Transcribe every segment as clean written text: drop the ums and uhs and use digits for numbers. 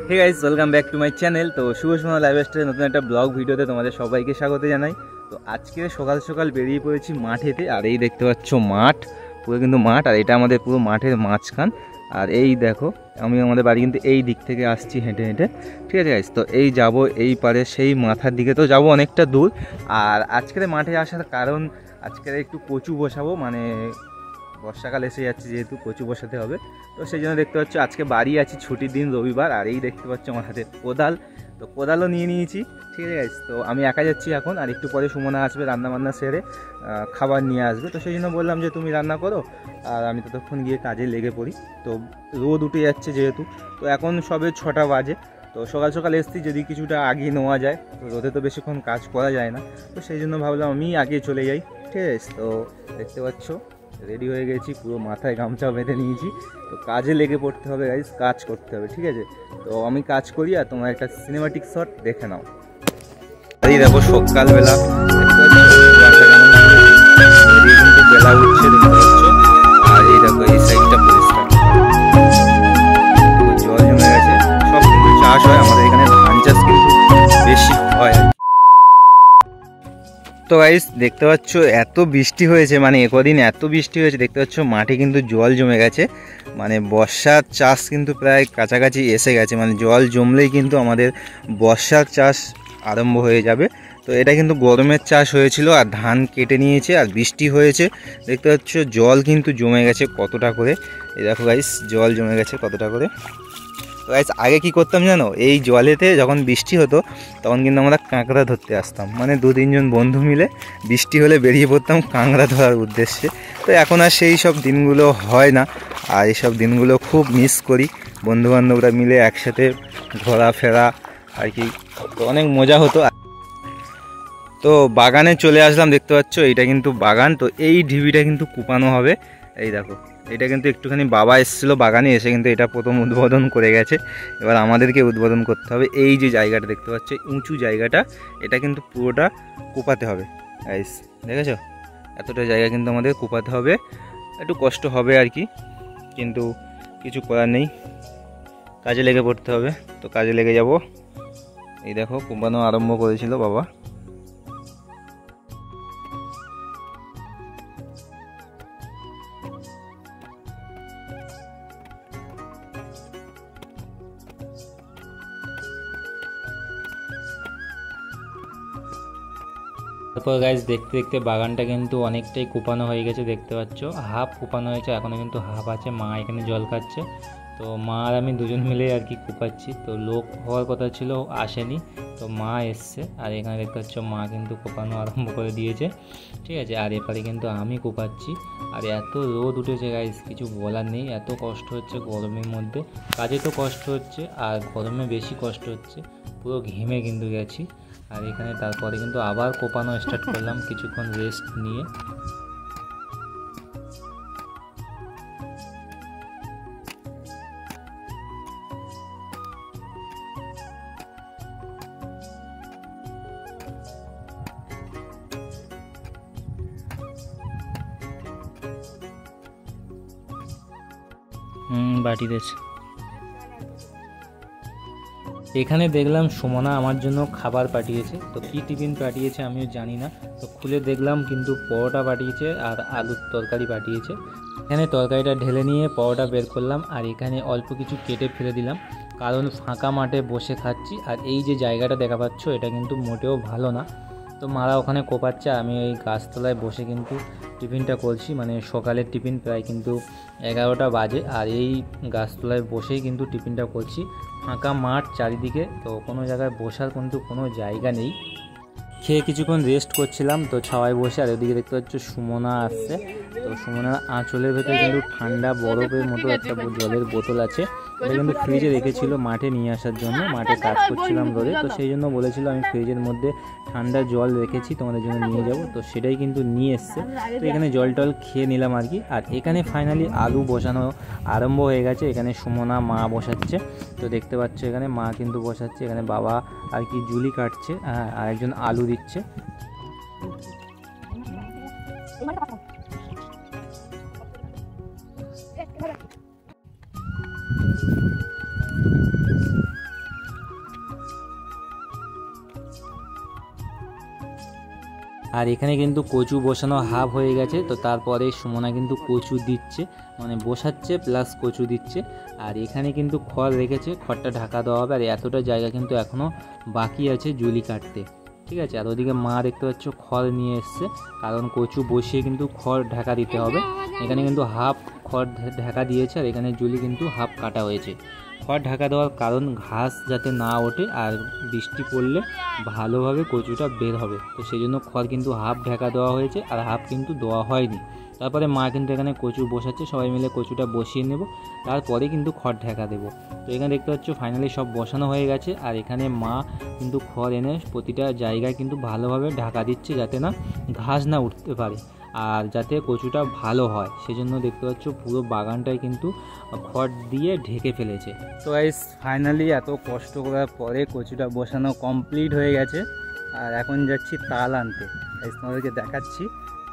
Hey guys, welcome back to my channel. তো শুভ সময় লাইফস্টাইলে নতুন একটা ব্লগ ভিডিওতে তোমাদের সবাইকে স্বাগত জানাই। তো আজকে সকাল সকাল বেরিয়ে পড়েছি মাঠেতে। আর এই দেখতে পাচ্ছ মাঠ, পুরো কিন্তু মাঠ। আর এটা আমাদের পুরো মাঠের মাঝখান। আর এই দেখো, আমি আমাদের বাড়ি কিন্তু এই দিক থেকে আসছি হেঁটে হেঁটে, ঠিক আছে গাইস। তো এই যাব এই পারে সেই মাথার দিকে, তো যাব অনেকটা দূর। আর আজকের মাঠে আসার কারণ, আজকের একটু কচু বসাবো, মানে বর্ষাকাল এসে যাচ্ছে যেহেতু কচু বসাতে হবে। তো সেই জন্য দেখতে পাচ্ছ আজকে বাড়ি আছি, ছুটির দিন রবিবার। আর এই দেখতে পাচ্ছ আমার হাতে কোদাল, তো কোদালও নিয়ে নিয়েছি, ঠিক আছে গাইস। তো আমি একা যাচ্ছি এখন, আর একটু পরে সুমনা আসবে রান্নাবান্না সেরে খাবার নিয়ে আসবে। তো সেই জন্য বললাম যে তুমি রান্না করো আর আমি ততক্ষণ গিয়ে কাজে লেগে পড়ি। তো রোদ উঠে যাচ্ছে যেহেতু, তো এখন সবে 6টা বাজে। তো সকাল সকাল এসছি, যদি কিছুটা আগে নেওয়া যায়, তো রোদে তো বেশিক্ষণ কাজ করা যায় না। তো সেই জন্য ভাবলাম আমি আগে চলে যাই, ঠিক আছে। তো দেখতে পাচ্ছ রেডি হয়ে গেছি, পুরো মাথায় গামছা বেঁধে নিয়েছি। তো কাজে লেগে পড়তে হবে গাইস, কাজ করতে হবে, ঠিক আছে। তো আমি কাজ করি আর তোমার একটা সিনেমাটিক শট দেখে নাও। এই দেখো সকালবেলা কিন্তু বেলা উঠছে, দেখতে পাচ্ছ। আর এই দেখো এই সাইডটা পরিষ্কার, জল জমে গেছে। সব কিন্তু চাষ হয় আমাদের এখানে, ধান চাষ কিন্তু বেশি হয়। তো গাইস দেখতে পাচ্ছ এত বৃষ্টি হয়েছে, মানে একদিন এত বৃষ্টি হয়েছে, দেখতে পাচ্ছ মাঠে কিন্তু জল জমে গেছে। মানে বর্ষার চাষ কিন্তু প্রায় কাছাকাছি এসে গেছে, মানে জল জমলেই কিন্তু আমাদের বর্ষার চাষ আরম্ভ হয়ে যাবে। তো এটা কিন্তু গরমের চাষ হয়েছিল, আর ধান কেটে নিয়েছে, আর বৃষ্টি হয়েছে। দেখতে পাচ্ছ জল কিন্তু জমে গেছে কতটা করে। এই দেখো গাইস, জল জমে গেছে কতটা করে। তো গাইস আগে কি করতাম জানো, এই জলেতে যখন বৃষ্টি হতো তখন কিন্তু আমরা কাঁকড়া ধরতে আসতাম, মানে 2-3 জন বন্ধু মিলে বৃষ্টি হলে বেরিয়ে পড়তাম কাঁকড়া ধরার উদ্দেশ্যে। তো এখন আর সেই সব দিনগুলো হয় না, আর এইসব দিনগুলো খুব মিস করি। বন্ধুবান্ধবরা মিলে একসাথে ঘোরাফেরা আর কি, তো অনেক মজা হতো। তো বাগানে চলে আসলাম, দেখতে পাচ্ছ এইটা কিন্তু বাগান। তো এই ঢিবিটা কিন্তু কুপানো হবে, এই দেখো। এটা কিন্তু একটুখানি বাবা এসেছিলো বাগানে, এসে কিন্তু এটা প্রথম উদ্বোধন করে গেছে। এবার আমাদেরকে উদ্বোধন করতে হবে। এই যে জায়গাটা দেখতে পাচ্ছ, উঁচু জায়গাটা, এটা কিন্তু পুরোটা কুপাতে হবে গাইস, দেখেছো? এতটা জায়গা কিন্তু আমাদের কুপাতে হবে। একটু কষ্ট হবে আর কি, কিন্তু কিছু করার নেই, কাজে লেগে পড়তে হবে। তো কাজে লেগে যাব। এই দেখো কুপানো আরম্ভ করেছিল বাবা। তারপর গাইজ দেখতে দেখতে বাগানটা কিন্তু অনেকটাই কুপানো হয়ে গেছে, দেখতে পাচ্ছ হাফ কুপানো হয়েছে, এখনও কিন্তু হাফ আছে। মা এখানে জল খাচ্ছে, তো মা আর আমি দুজন মিলে আর কি কুপাচ্ছি। তো লোক হওয়ার কথা ছিল, আসেনি, তো মা এসছে। আর এখানে দেখতে পাচ্ছ মা কিন্তু কুপানো আরম্ভ করে দিয়েছে, ঠিক আছে। আর এপারে কিন্তু আমি কুপাচ্ছি। আর এত রোদ উঠেছে গাইজ, কিছু বলার নেই, এত কষ্ট হচ্ছে গরমের মধ্যে। কাজে তো কষ্ট হচ্ছে, আর গরমে বেশি কষ্ট হচ্ছে, পুরো ঘেমে কিন্তু গেছি। আর এখানে তারপরে কিন্তু আবার কোপানো স্টার্ট করলাম কিছুক্ষণ রেস্ট নিয়ে। বাটি দিয়েছে। এখানে দেখলাম সুমনা আমার জন্য খাবার পাঠিয়েছে। তো কী টিফিন পাঠিয়েছে আমিও জানি না। তো খুলে দেখলাম কিন্তু পরোটা পাঠিয়েছে আর আলুর তরকারি পাঠিয়েছে। এখানে তরকারিটা ঢেলে নিয়ে পরোটা বের করলাম, আর এখানে অল্প কিছু কেটে ফেলে দিলাম, কারণ ফাঁকা মাঠে বসে খাচ্ছি। আর এই যে জায়গাটা দেখা পাচ্ছ, এটা কিন্তু মোটেও ভালো না। তো মারা ওখানে কোপাচ্ছে, আমি এই গাছতলায় বসে কিন্তু টিফিনটা করছি, মানে সকালের টিফিন প্রায় কিন্তু 11টা বাজে। আর এই গাছতলায় বসেই কিন্তু টিফিনটা করছি। ফাঁকা মাঠ চারিদিকে, তো কোনো জায়গায় বসার কিন্তু কোনো জায়গা নেই। খেয়ে কিছুক্ষণ রেস্ট করছিলাম তো ছাওয়ায় বসে। আর ওদিকে দেখতে পাচ্ছ সুমনা আসছে। তো সুমনার আঁচলের ভেতরে কিন্তু ঠান্ডা বরফের মতো একটা জলের বোতল আছে, এটা কিন্তু ফ্রিজে রেখেছিল মাঠে নিয়ে আসার জন্য। মাঠে কাজ করছিলাম রোদে, তো সেই জন্য বলেছিল আমি ফ্রিজের মধ্যে ঠান্ডা জল রেখেছি, তোমাদের জন্য নিয়ে যাব। তো সেটাই কিন্তু নিয়ে এসছে। তো এখানে জল টল খেয়ে নিলাম আর কি। আর এখানে ফাইনালি আলু বসানো আরম্ভ হয়ে গেছে। এখানে সুমনা মা বসাচ্ছে, তো দেখতে পাচ্ছ এখানে মা কিন্তু বসাচ্ছে, এখানে বাবা আর কি জুলি কাটছে, হ্যাঁ, আর একজন আলু দিচ্ছে। আর এখানে কিন্তু কচু বসানো হাফ হয়ে গেছে, তো তারপরে সুমনা কিন্তু কচু দিচ্ছে, মানে বসাচ্ছে প্লাস কচু দিচ্ছে। আর এখানে কিন্তু খড় রেখেছে, খড়টা ঢাকা দেওয়া হবে। আর এতটা জায়গা কিন্তু এখনও বাকি আছে জুলি কাটতে, ঠিক আছে। আর ওদিকে মা দেখতে পাচ্ছ খড় নিয়ে এসছে, কারণ কচু বসিয়ে কিন্তু খড় ঢাকা দিতে হবে। এখানে কিন্তু হাফ খড় ঢাকা দিয়েছে, আর এখানে জুলি কিন্তু হাফ কাটা হয়েছে। খড় ঢাকা দেওয়ার কারণ ঘাস যাতে না ওঠে, আর বৃষ্টি পড়লে ভালোভাবে কচুটা বের হবে, তো সেই জন্য খড় কিন্তু হাফ ঢাকা দেওয়া হয়েছে, আর হাফ কিন্তু দেওয়া হয়নি। তারপরে মা কিন্তু এখানে কচু বসাচ্ছে, সবাই মিলে কচুটা বসিয়ে নেব, তারপরে কিন্তু খড় ঢাকা দেবো। তো এখানে দেখতে পাচ্ছ ফাইনালি সব বসানো হয়ে গেছে। আর এখানে মা কিন্তু খড় এনে প্রতিটা জায়গায় কিন্তু ভালোভাবে ঢাকা দিচ্ছে, যাতে না ঘাস না উঠতে পারে, আর যাতে কচুটা ভালো হয়, সেজন্য দেখতে পাচ্ছ পুরো বাগানটাই কিন্তু খড় দিয়ে ঢেকে ফেলেছে। তো গাইস ফাইনালি এত কষ্ট করার পরে কচুটা বসানো কমপ্লিট হয়ে গেছে। আর এখন যাচ্ছি তাল আনতে, গাইস তোমাদেরকে দেখাচ্ছি।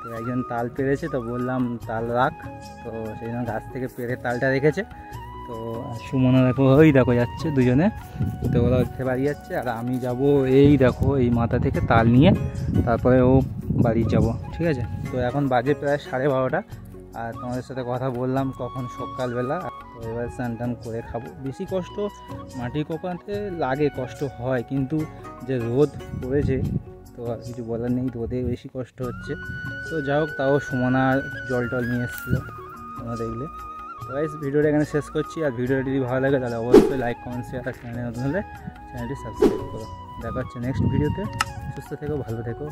তো একজন তাল পেরেছে, তো বললাম তাল রাখ, তো সেই জন্য গাছ থেকে পেরে তালটা রেখেছে। তো সুমনা দেখো ওই দেখো যাচ্ছে দুজনে, তো ওরা হচ্ছে বাড়ি যাচ্ছে, আর আমি যাব এই দেখো এই মাথা থেকে তাল নিয়ে, তারপরে ও বাড়ি যাব, ঠিক আছে। তো এখন বাজে প্রায় 12:30, আর তোমাদের সাথে কথা বললাম কখন সকালবেলা। তো এবার স্নান টান করে খাবো। বেশি কষ্ট মাটি কোপাতে লাগে, কষ্ট হয়, কিন্তু যে রোদ পড়েছে তো আর কিছু বলার নেই, রোদে বেশি কষ্ট হচ্ছে। তো যাই হোক, তাও সুমনা জল টল নিয়ে এসেছিলো তোমরা দেখলে। তো গাইস ভিডিওটা এখানে শেষ করছি। আর ভিডিওটা যদি ভালো লাগে তাহলে অবশ্যই লাইক কমেন্ট শেয়ার, আর চ্যানেলে নতুন হলে চ্যানেলটি সাবস্ক্রাইব করো। দেখা হচ্ছে নেক্সট ভিডিওতে। সুস্থ থেকো, ভালো থেকো।